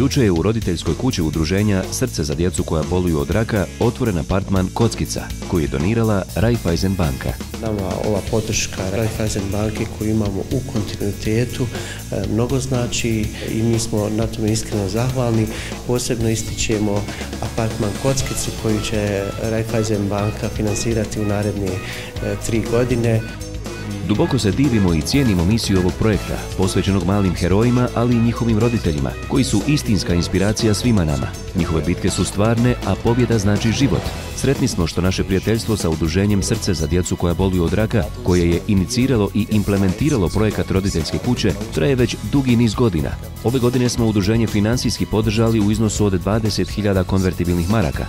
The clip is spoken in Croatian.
Juče je u roditeljskoj kući udruženja Srce za djecu koja boluju od raka otvoren apartman Kockica, koji je donirala Raiffeisen banka. Nama ova podrška Raiffeisen banke koju imamo u kontinuitetu mnogo znači i mi smo na tome iskreno zahvalni. Posebno ističemo apartman Kockicu koju će Raiffeisen banka finansirati u naredne 3 godine. Duboko se divimo i cijenimo misiju ovog projekta, posvećenog malim herojima, ali i njihovim roditeljima, koji su istinska inspiracija svima nama. Njihove bitke su stvarne, a pobjeda znači život. Sretni smo što naše prijateljstvo sa udruženjem Srce za djecu koja boluju od raka, koje je iniciralo i implementiralo projekat roditeljske kuće, traje već dugi niz godina. Ove godine smo udruženje finansijski podržali u iznosu od 20.000 konvertibilnih maraka.